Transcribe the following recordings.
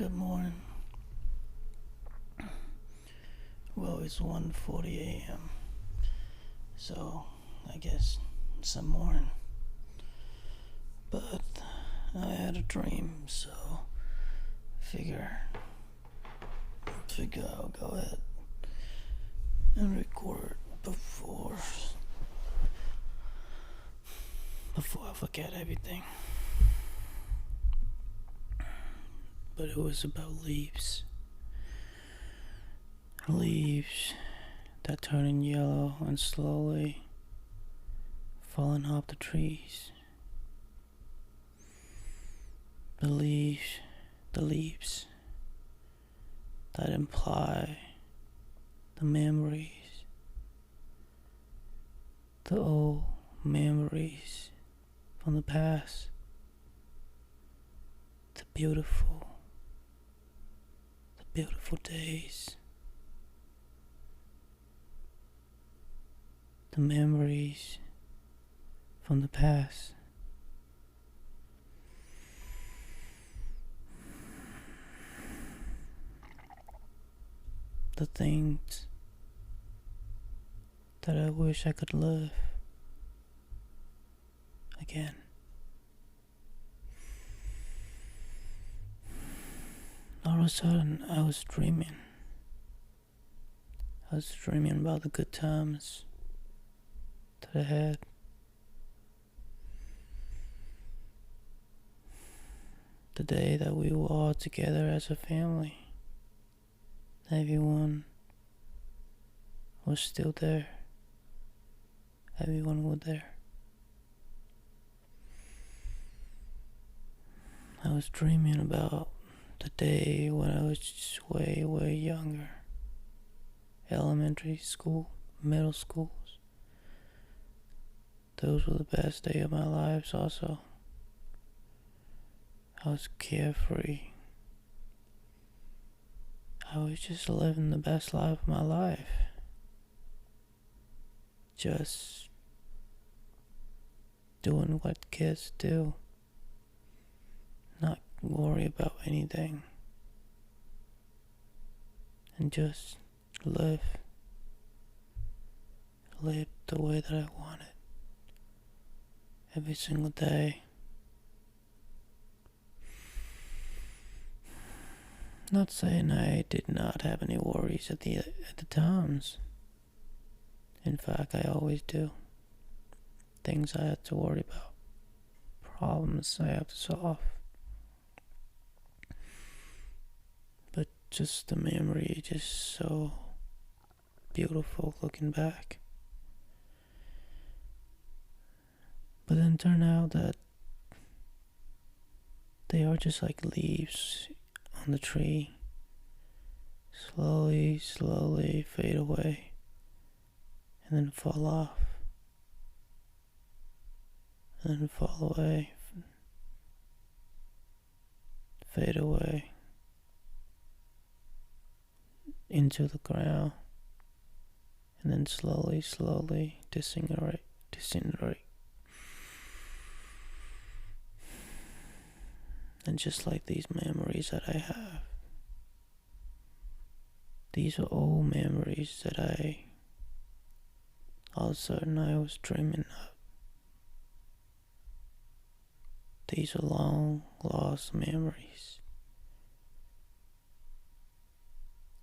Good morning. Well, it's 1:40 a.m. So, I guess it's the morning. But I had a dream, so figure I'll go ahead and record before I forget everything. But it was about leaves. Leaves that turning yellow and slowly falling off the trees. The leaves that imply the memories, the old memories from the past, the beautiful days, the memories from the past. The things that I wish I could live again. All of a sudden, I was dreaming. About the good times that I had. The day that we were all together as a family. Everyone was still there. Everyone was there. I was dreaming about the day when I was just way younger. Elementary school, middle schools. Those were the best days of my lives also. I was carefree. I was just living the best life of my life. Just doing what kids do. Not worry about anything. And just live the way that I wanted. Every single day. Not saying I did not have any worries at the times. In fact, I always do. Things I had to worry about. Problems I have to solve. But just the memory, just so beautiful looking back. But then turned out that they are just like leaves on the tree. Slowly fade away. And then fall off. And then fall away. Fade away. Into the ground. And then slowly disintegrate. And just like these memories that I have, these are old memories that all of a sudden I was dreaming of. These are long lost memories.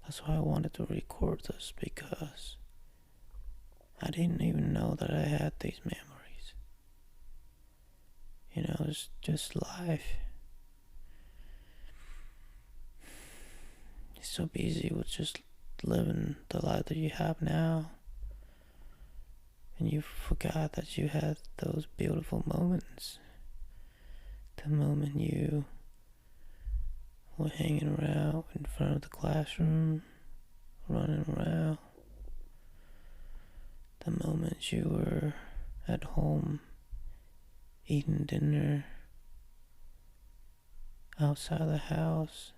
That's why I wanted to record this, because I didn't even know that I had these memories. It's just life. You're so busy with just living the life that you have now. And you forgot that you had those beautiful moments. The moment you were hanging around in front of the classroom, running around. The moment you were at home, eating dinner, outside the house,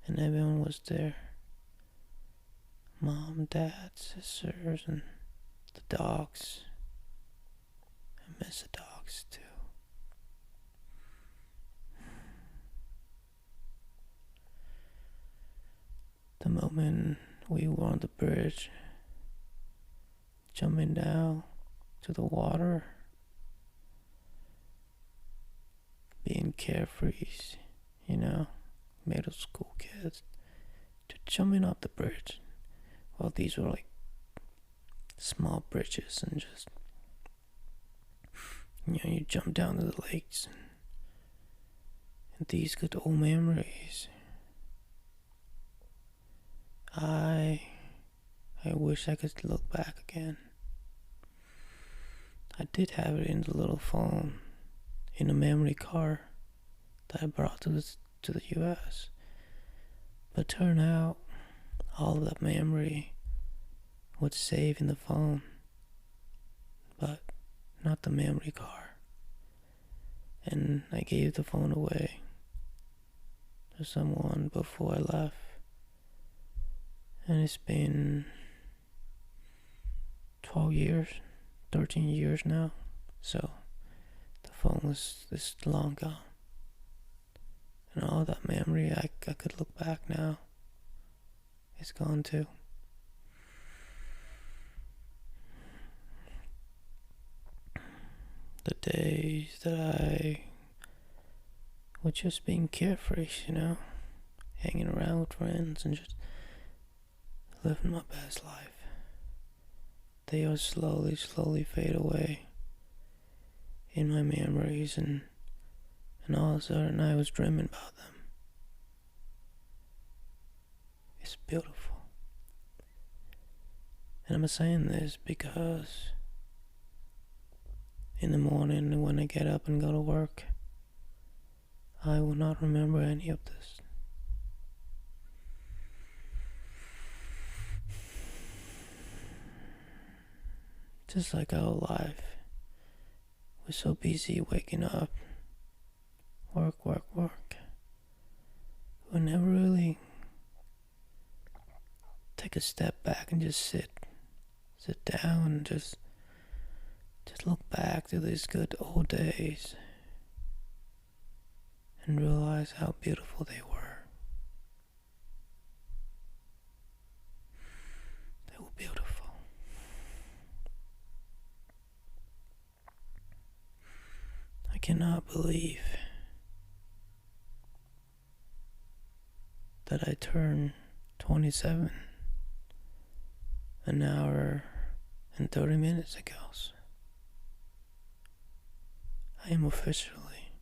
and everyone was there. Mom, dad, sisters, and the dogs. I miss the dogs too. moment we were on the bridge, jumping down to the water, being carefree, middle school kids, to jumping off the bridge. Well, these were like small bridges, and just, you jump down to the lakes, and these good old memories. I wish I could look back again. I did have it in the little phone, in a memory card that I brought to the US. But turned out all of that memory was saved in the phone, but not the memory card. And I gave the phone away to someone before I left. And it's been 12 years, 13 years now. So the phone is long gone. And all that memory I could look back now, it's gone too. The days that I was just being carefree, hanging around with friends and just living my best life. They all slowly fade away in my memories, and all of a sudden I was dreaming about them. It's beautiful. And I'm saying this because in the morning when I get up and go to work, I will not remember any of this. Just like our life, we're so busy waking up, work. We never really take a step back and just sit down and just look back to these good old days and realize how beautiful they were. They were beautiful. I cannot believe that I turned 27 an hour and 30 minutes ago. I am officially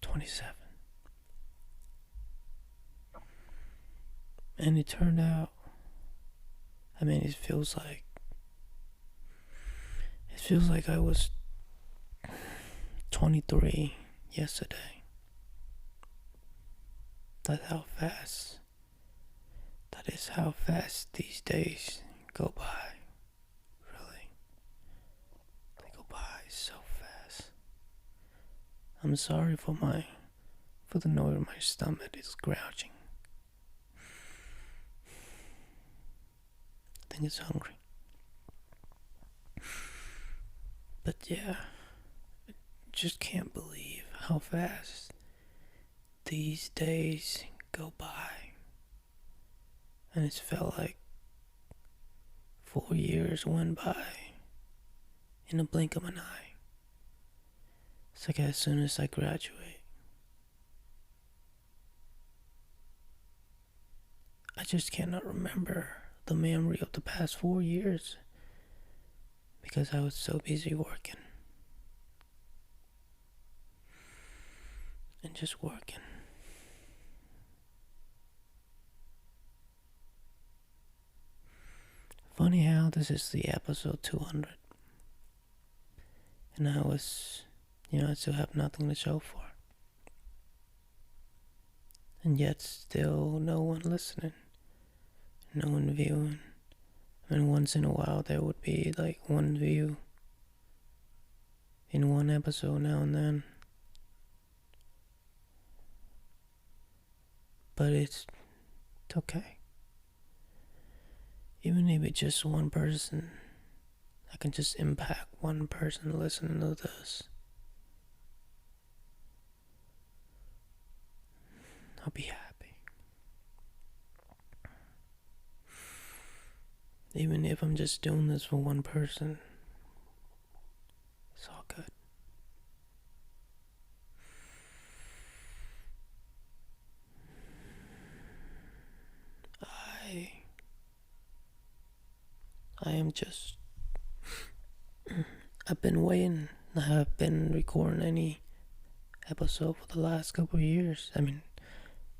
27. And it turned out, it feels like I was 23 yesterday. That is how fast these days go by. Really. They go by so fast. I'm sorry for the noise my stomach is grouching. I think it's hungry. But yeah, I just can't believe how fast these days go by. And it's felt like 4 years went by in a blink of an eye. It's like as soon as I graduate, I just cannot remember the memory of the past 4 years because I was so busy working. And just working. Funny how this is the episode 200. And I was, I still have nothing to show for. And yet still no one listening. No one viewing. Once in a while there would be like one view in one episode now and then. But it's okay. Even if it's just one person, I can just impact one person listening to this. I'll be happy. Even if I'm just doing this for one person, it's all good. I I am just I've been waiting. I have been recording any episode for the last couple of years. I mean,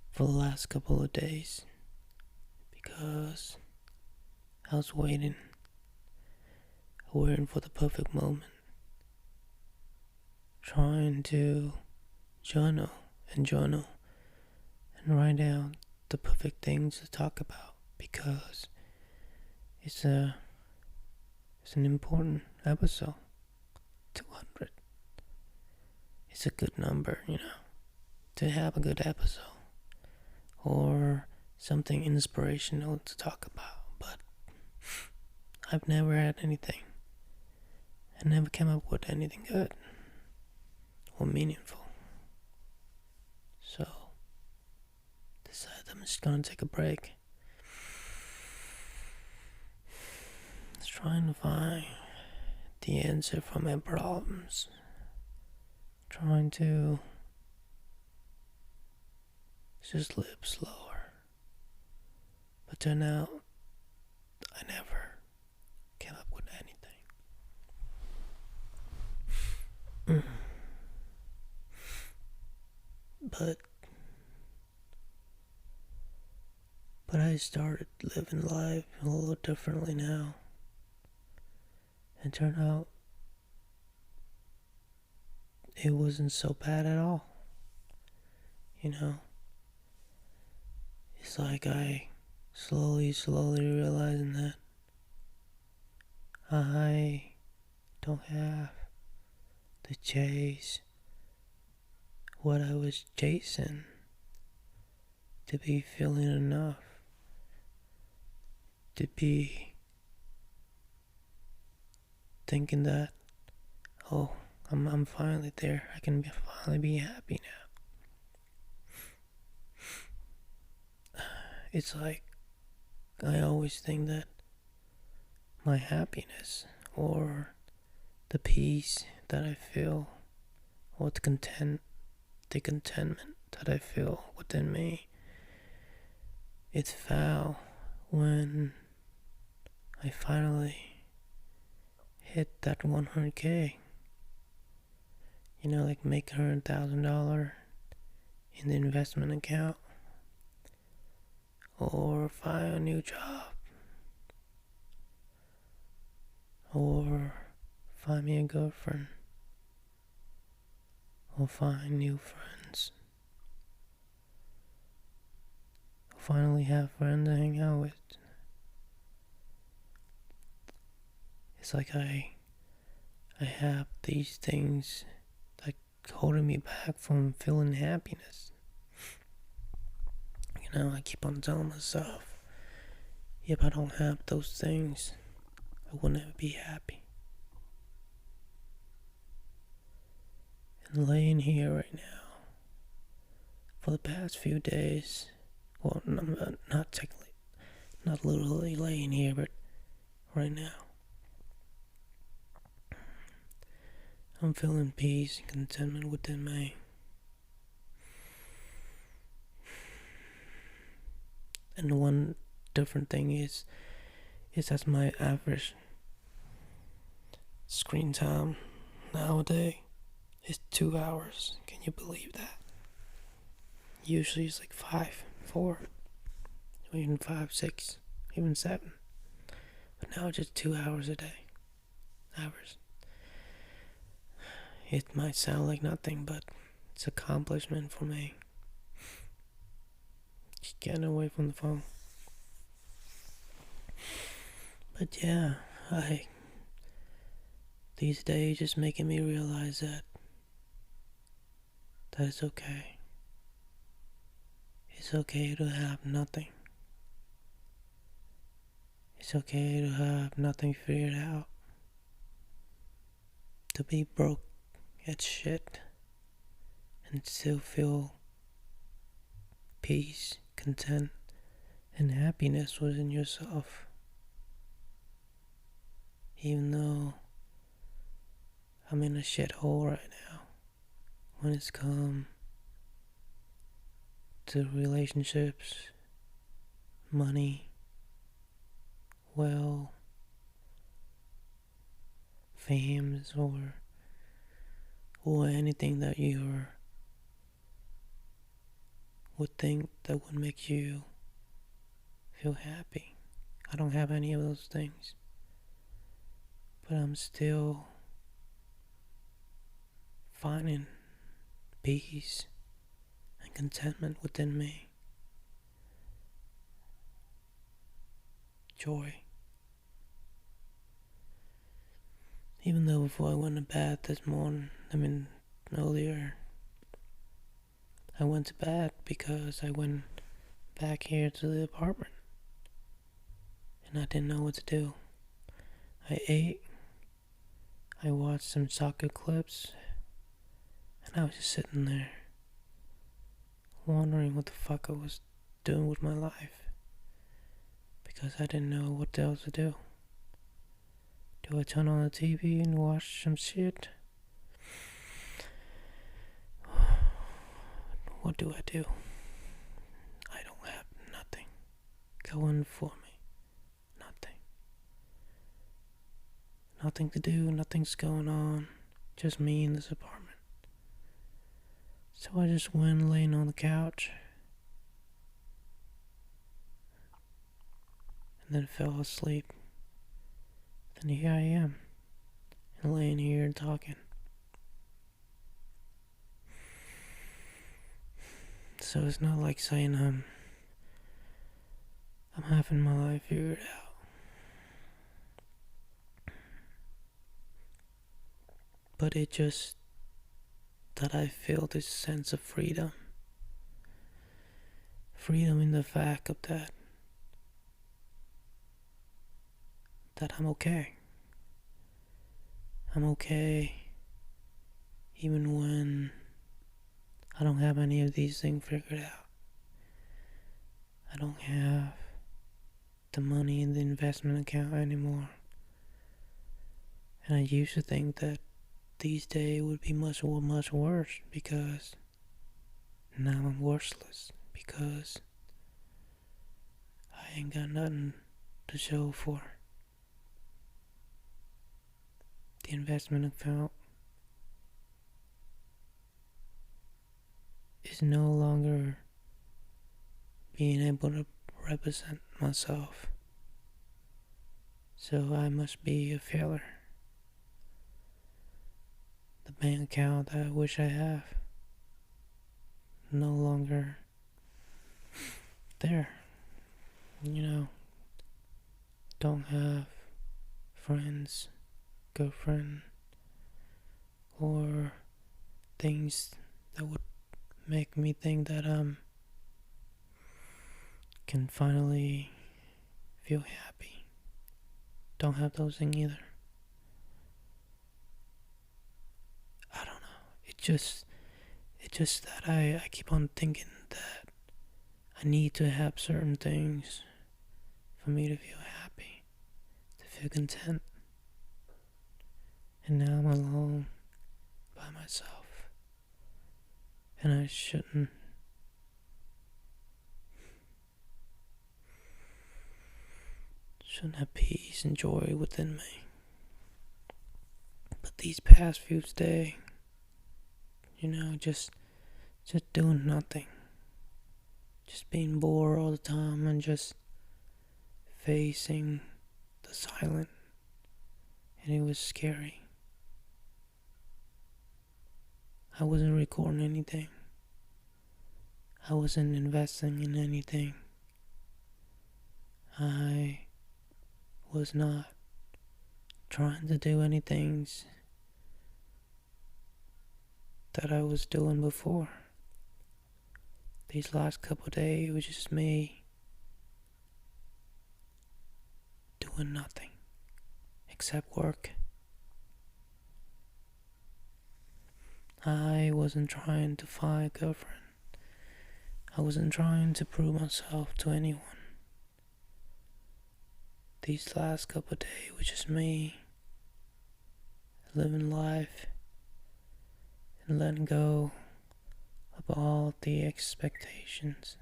for the last couple of days. Because I was waiting for the perfect moment. Trying to journal and write down the perfect things to talk about. Because it's an important episode. 200. It's a good number, to have a good episode. Or something inspirational to talk about. But I've never had anything. I never came up with anything good or meaningful. So, decided I'm just gonna take a break. Just trying to find the answer for my problems. Trying to just live slower. But turn out I never came up with anything. But I started living life a little differently now. And turned out it wasn't so bad at all. It's like I slowly realizing that I don't have to chase what I was chasing to be feeling enough, to be thinking that, oh, I'm finally there. I can finally be happy now. It's like I always think that my happiness or the peace that I feel or the contentment that I feel within me, it's found when I finally hit that 100K. Like make $100,000 in the investment account, or find a new job, or find me a girlfriend, or find new friends, or finally have friends to hang out with. It's like I have these things that holding me back from feeling happiness. I keep on telling myself, if I don't have those things, I will never be happy. And laying here right now, for the past few days, well, not technically, not literally laying here, but right now, I'm feeling peace and contentment within me. And one different thing is that my average screen time nowadays is 2 hours. Can you believe that? Usually it's like 5, 4, or even 5, 6, even 7. But now just 2 hours a day. Average. It might sound like nothing, but it's an accomplishment for me. Just getting away from the phone. But yeah, these days just making me realize that it's okay. It's okay to have nothing. It's okay to have nothing figured out. To be broke as shit and still feel peace, content, and happiness within yourself. Even though I'm in a shithole right now when it's come to relationships, money, well, fames, or anything that you would think that would make you feel happy. I don't have any of those things, but I'm still finding peace and contentment within me, joy. Even though before I went to bed this morning, earlier, I went to bed because I went back here to the apartment and I didn't know what to do. I ate, I watched some soccer clips, and I was just sitting there wondering what the fuck I was doing with my life because I didn't know what else to do. Do I turn on the TV and watch some shit? What do I do? I don't have nothing going for me. Nothing. Nothing to do, nothing's going on. Just me in this apartment. So I just went laying on the couch and then fell asleep. Then here I am, and laying here and talking. So it's not like saying I'm having my life figured out. But it just that I feel this sense of freedom. Freedom in the fact of that I'm okay. I'm okay even when I don't have any of these things figured out. I don't have the money in the investment account anymore. And I used to think that these days would be much worse because now I'm worthless because I ain't got nothing to show for. The investment account is no longer being able to represent myself. So I must be a failure. The bank account that I wish I have no longer there. Don't have friends, girlfriend, or things that would make me think that can finally feel happy. Don't have those things either. I don't know. It's just that I keep on thinking that I need to have certain things for me to feel happy, to feel content. And now I'm alone by myself. And I shouldn't have peace and joy within me. But these past few days, just doing nothing. Just being bored all the time and just facing the silence. And it was scary. I wasn't recording anything. I wasn't investing in anything. I was not trying to do anything that I was doing before. These last couple of days, it was just me doing nothing except work. I wasn't trying to find a girlfriend. I wasn't trying to prove myself to anyone. These last couple of days was just me living life and letting go of all the expectations.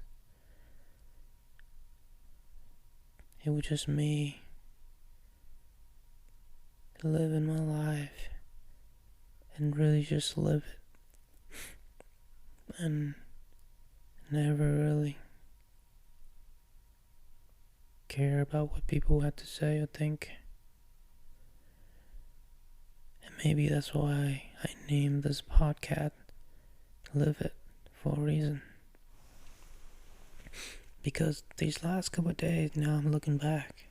It was just me living my life and really just live it and never really care about what people had to say or think. And maybe that's why I named this podcast Live It for a reason. Because these last couple of days, now I'm looking back,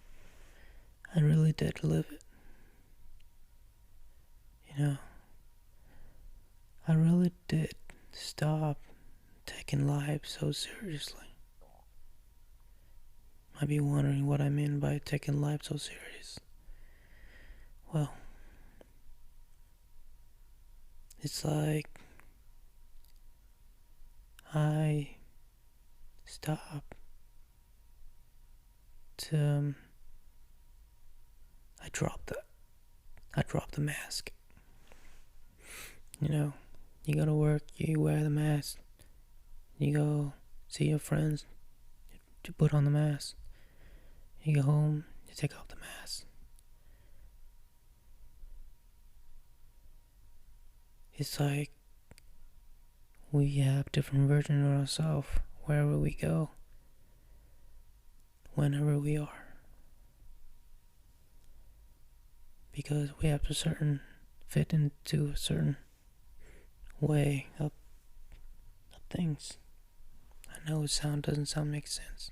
I really did live it. I really did stop taking life so seriously. Might be wondering what I mean by taking life so serious. Well, it's like I stopped I dropped the mask. You go to work, you wear the mask. You go see your friends, you put on the mask. You go home, you take off the mask. It's like we have different versions of ourselves wherever we go, whenever we are. Because we have to fit into a certain way of things. I know doesn't make sense.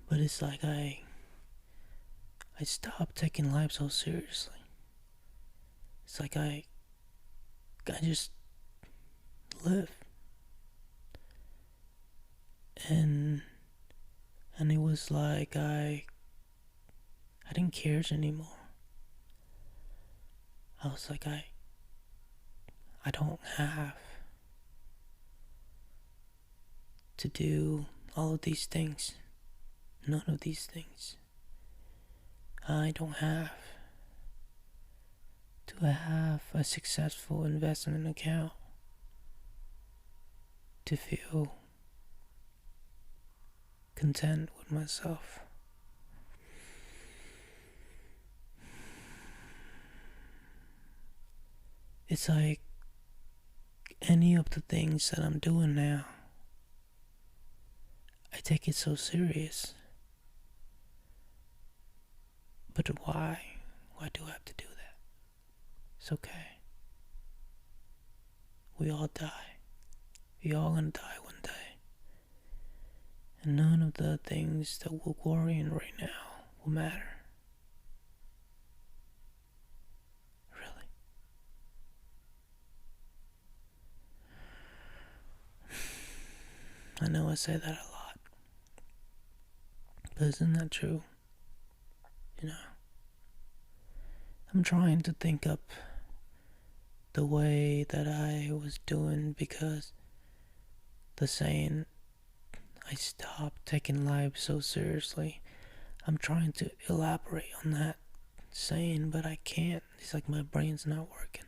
But it's like I stopped taking life so seriously. It's like I just live. And it was like I didn't care anymore. I was like I don't have to do all of these things. None of these things. I don't have to have a successful investment account to feel content with myself. It's like any of the things that I'm doing now, I take it so serious. But why? Why do I have to do that? It's okay. We all die. We all gonna die one day. And none of the things that we're worrying right now will matter. Really. I know I say that a lot. But isn't that true? I'm trying to think up the way that I was doing, because the saying, I stopped taking life so seriously, I'm trying to elaborate on that saying, but I can't. It's like my brain's not working.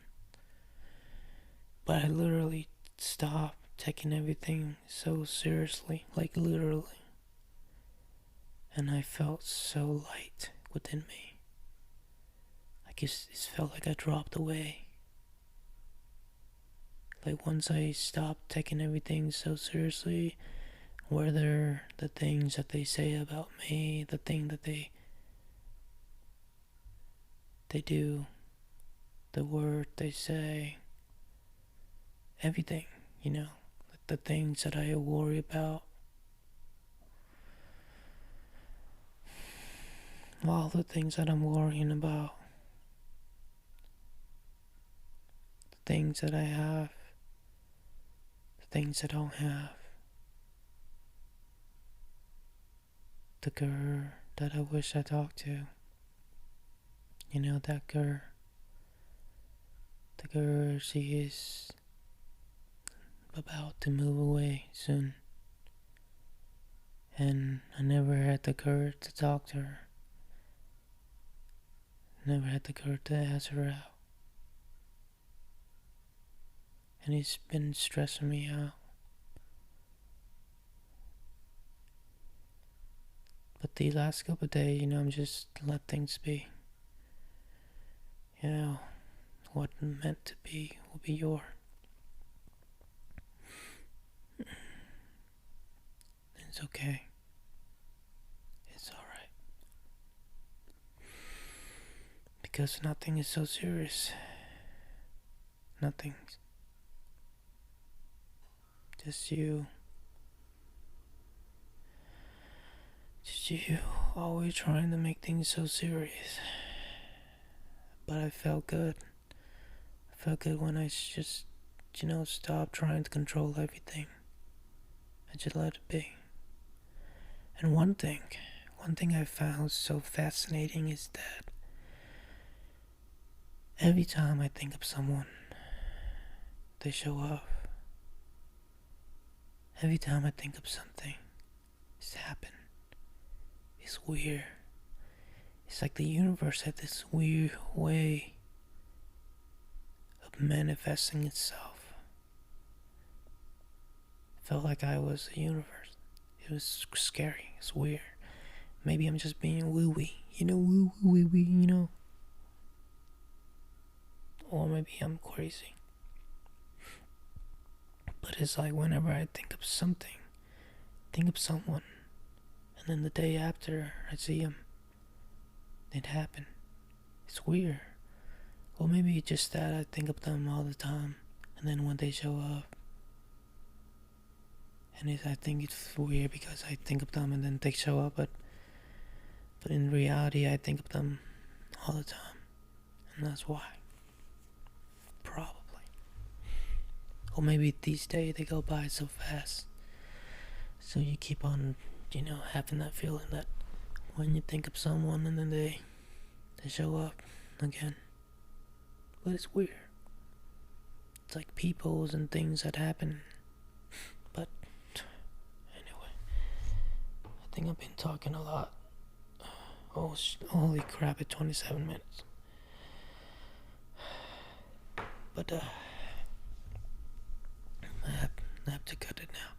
But I literally stopped taking everything so seriously, like literally. And I felt so light within me. It felt like I dropped away. Like once I stopped taking everything so seriously, whether the things that they say about me, the thing that they do, the word they say, everything, the things that I worry about, all the things that I'm worrying about, the things that I have, the things I don't have, the girl that I wish I talked to, that girl, the girl, she is about to move away soon, and I never had the courage to talk to her. never had the courage to ask her out. And it's been stressing me out. But the last couple of days, I'm just let things be. What meant to be will be yours. It's okay. It's alright. Because nothing is so serious. Nothing. Just you. Just you always trying to make things so serious. But I felt good. I felt good when I just, stopped trying to control everything. I just let it be. And one thing I found so fascinating is that every time I think of someone, they show up. Every time I think of something, it's happened. It's weird. It's like the universe had this weird way of manifesting itself. It felt like I was the universe. It was scary. It's weird. Maybe I'm just being woo-wee. Woo-wee. Or maybe I'm crazy. But it's like whenever I think of something, think of someone, and then the day after I see them, it happened. It's weird. Or maybe it's just that I think of them all the time, and then when they show up, and I think it's weird because I think of them and then they show up, but in reality I think of them all the time, and that's why. Probably. Or maybe these days they go by so fast, so you keep on, having that feeling that when you think of someone and then they show up again. But it's weird. It's like peoples and things that happen. But anyway, I think I've been talking a lot. Oh, holy crap, it's 27 minutes. But I have to cut it now.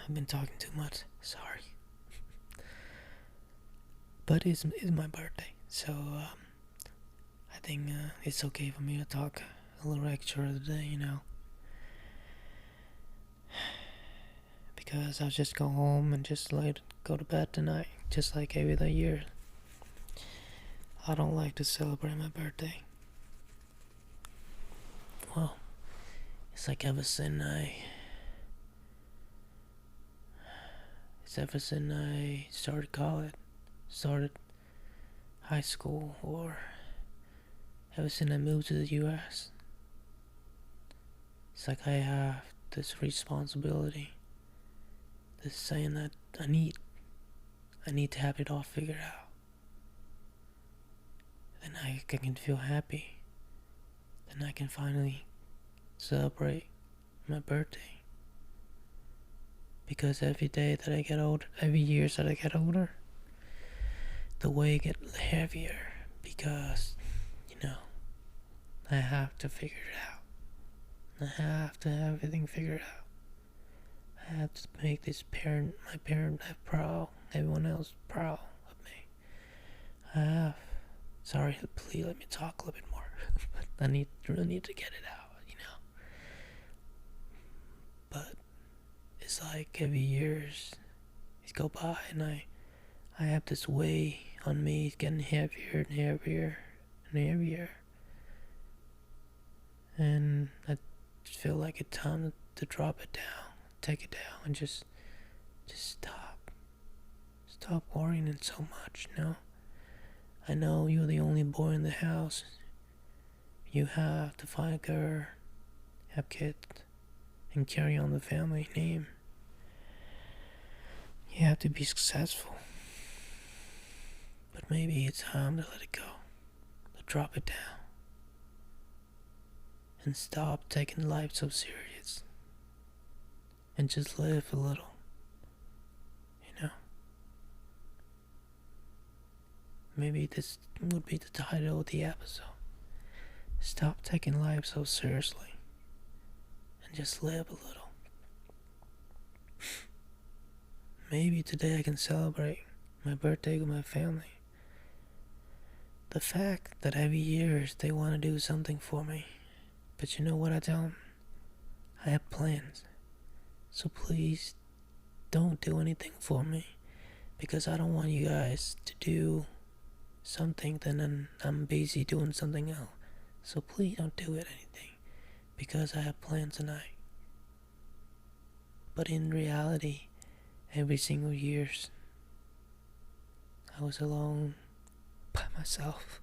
I've been talking too much. Sorry. But it's my birthday, so I think it's okay for me to talk a little extra today, because I'll just go home and just go to bed tonight, just like every other year. I don't like to celebrate my birthday. Well, it's like ever since I started college, started high school, or ever since I moved to the US. It's like I have this responsibility, this saying that I need to have it all figured out. Then I can feel happy. Then I can finally celebrate my birthday. Because every day that I get older, every year that I get older, the weight gets heavier because, I have to figure it out. I have to have everything figured out. I have to make my parent proud, everyone else proud of me. Sorry, please let me talk a little bit more. But I really need to get it out, But it's like every years go by and I have this weight on me. It's getting heavier and heavier and heavier. And I feel like it's time to drop it down, take it down, and just stop. Stop worrying it so much, I know you're the only boy in the house. You have to find a girl, have kids, and carry on the family name. You have to be successful. But maybe it's time to let it go, to drop it down, and stop taking life so serious, and just live a little, Maybe this would be the title of the episode. Stop taking life so seriously and just live a little. Maybe today I can celebrate my birthday with my family. The fact that every year they want to do something for me. But you know what I tell them? I have plans. So please don't do anything for me. Because I don't want you guys to do something, then I'm busy doing something else. So please don't do it anything. Because I have plans tonight. But in reality, every single year, I was alone by myself.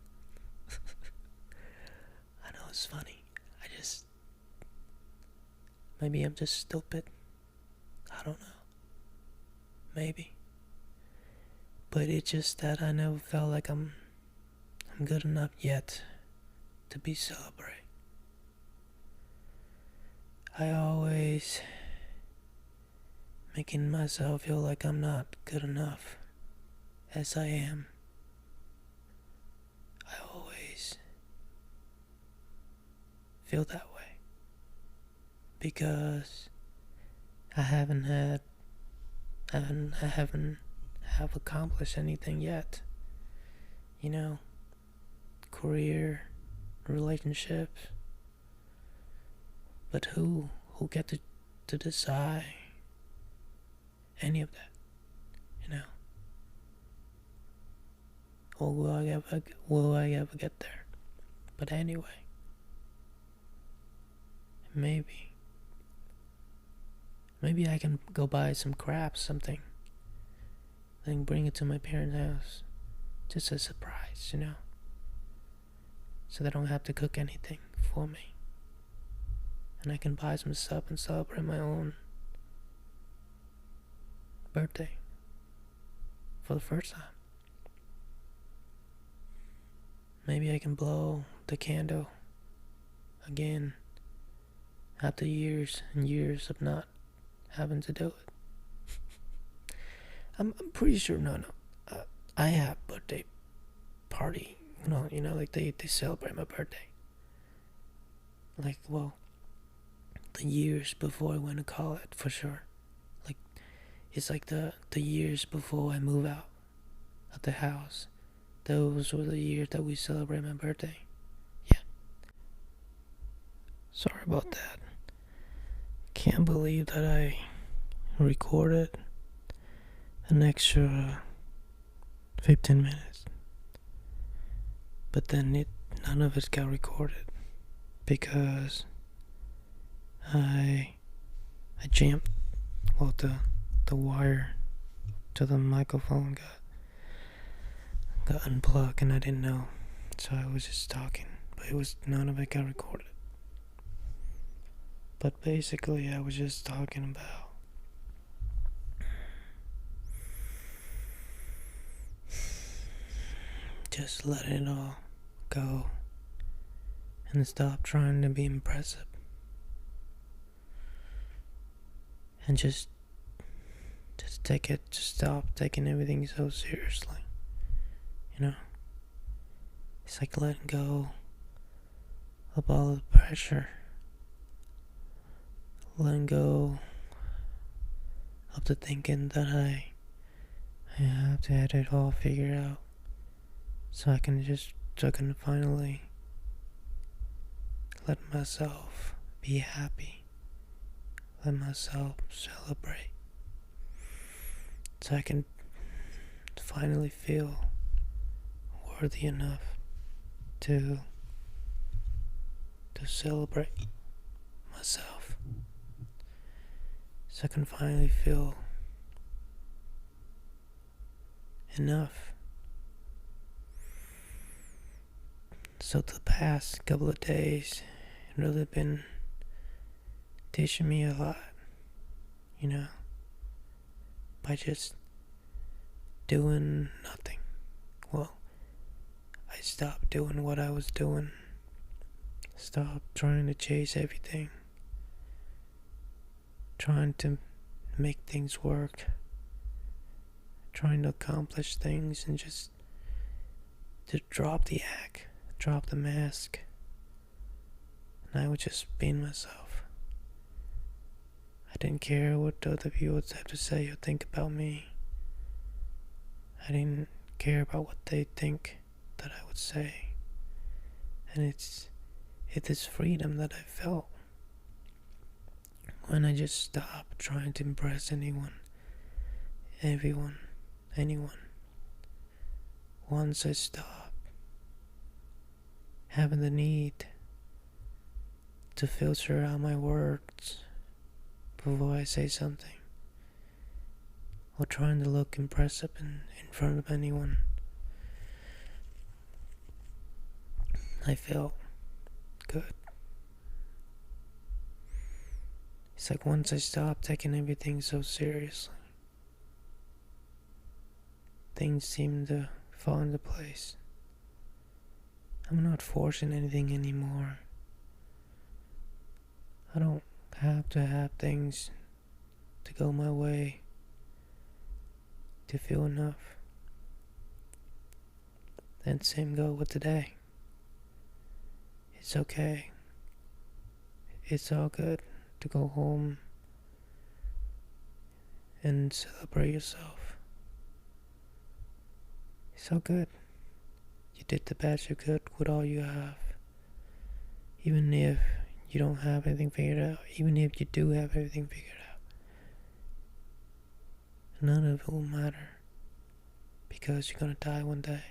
I know it's funny. Maybe I'm just stupid. I don't know. Maybe. But it's just that I never felt like I'm good enough yet to be celebrated. I always making myself feel like I'm not good enough as I am. I always feel that way because I haven't accomplished anything yet. You know, career, relationships. But who get to decide any of that? You know, or will I ever get there? But anyway, maybe I can go buy some crap, something, then bring it to my parents' house, just a surprise, you know, so they don't have to cook anything for me, and I can buy some stuff and celebrate my own birthday for the first time. Maybe I can blow the candle again after years and years of not having to do it. I'm pretty sure. No. I have birthday party. You know, like they celebrate my birthday. Like, well, the years before I went to college, for sure. Like, it's like the years before I move out of the house. Those were the years that we celebrate my birthday. Yeah. Sorry about that. Can't believe that I recorded an extra 15 minutes. But then none of it got recorded because I jammed, well, the wire to the microphone got unplugged and I didn't know, so I was just talking, but none of it got recorded. But basically I was just talking about just letting it all go and stop trying to be impressive and just stop taking everything so seriously. You know, it's like letting go of all the pressure, letting go of the thinking that I have to have it all figured out, so I can finally let myself be happy, let myself celebrate, so I can finally feel worthy enough to celebrate myself, so I can finally feel enough. So the past couple of days really been teaching me a lot, you know, by just doing nothing. Well, I stopped doing what I was doing, stopped trying to chase everything, trying to make things work, trying to accomplish things, and just Just drop the act, drop the mask, and I was just being myself. I didn't care what the other people would have to say or think about me. I didn't care about what they think that I would say. And it's this freedom that I felt when I just stopped trying to impress anyone, everyone, anyone. Once I stopped having the need to filter out my words before I say something, or trying to look impressive in front of anyone, I felt good. It's like once I stopped taking everything so seriously, things seem to fall into place. I'm not forcing anything anymore. I don't have to have things to go my way to feel enough. And same go with today. It's okay. It's all good to go home and celebrate yourself. It's all good. You did the best you could with all you have. Even if you don't have everything figured out, even if you do have everything figured out, none of it will matter, because you're gonna die one day.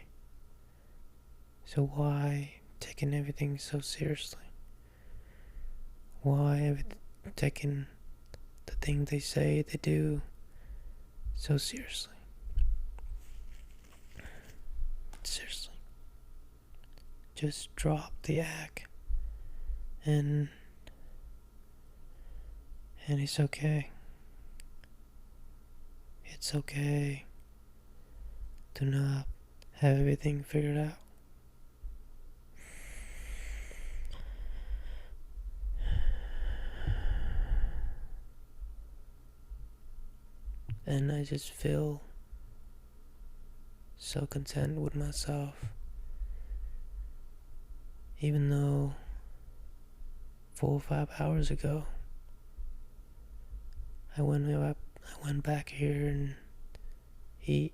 So why taking everything so seriously? Why taking the things they say, they do so seriously? Seriously. Just drop the act, and it's okay. It's okay to not have everything figured out. And I just feel so content with myself, even though 4 or 5 hours ago I went back here and eat,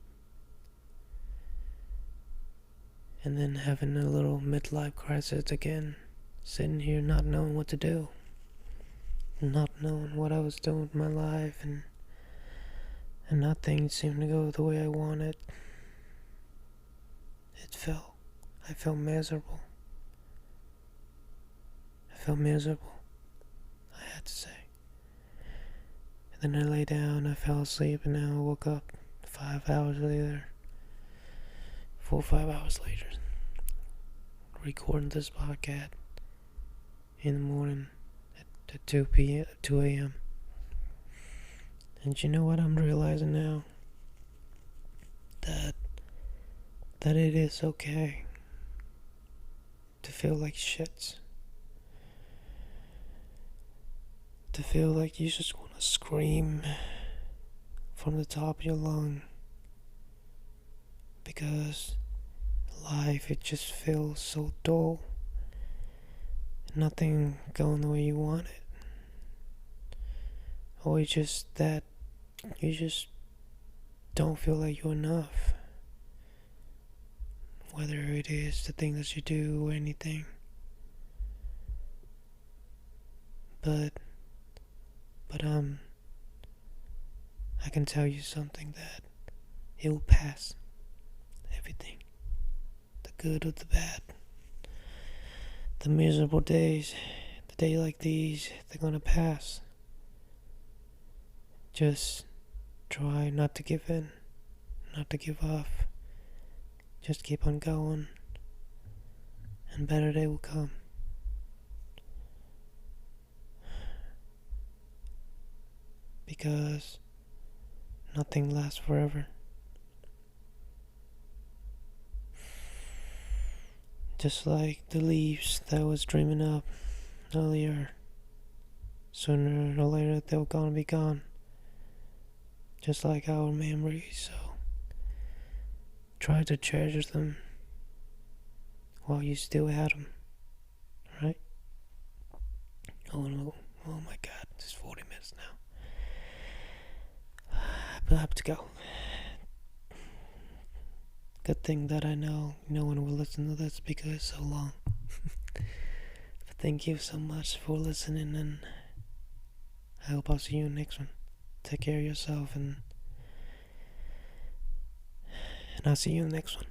and then having a little midlife crisis again, sitting here not knowing what to do, not knowing what I was doing with my life, and nothing seemed to go the way I wanted. I felt miserable. I had to say. And then I lay down, I fell asleep, and now I woke up 5 hours later, 4 or 5 hours later, recording this podcast in the morning at 2 a.m. And you know what I'm realizing now? That it is okay to feel like shit. To feel like you just want to scream from the top of your lung, because life, it just feels so dull. Nothing going the way you want it. Or it's just that you just don't feel like you're enough. Whether it is the thing that you do or anything. But I can tell you something, that it will pass. Everything. The good or the bad. The miserable days, the day like these, they're gonna pass. Just try not to give in, not to give up. Just keep on going, and better day will come. Because nothing lasts forever. Just like the leaves that I was dreaming up earlier, sooner or later they're gonna be gone. Just like our memories, so try to treasure them while you still had them, right? Oh no, oh my god, it's 40 minutes now. I have to go. Good thing that I know no one will listen to this because it's so long. But thank you so much for listening, and I hope I'll see you in the next one. Take care of yourself, and I'll see you in the next one.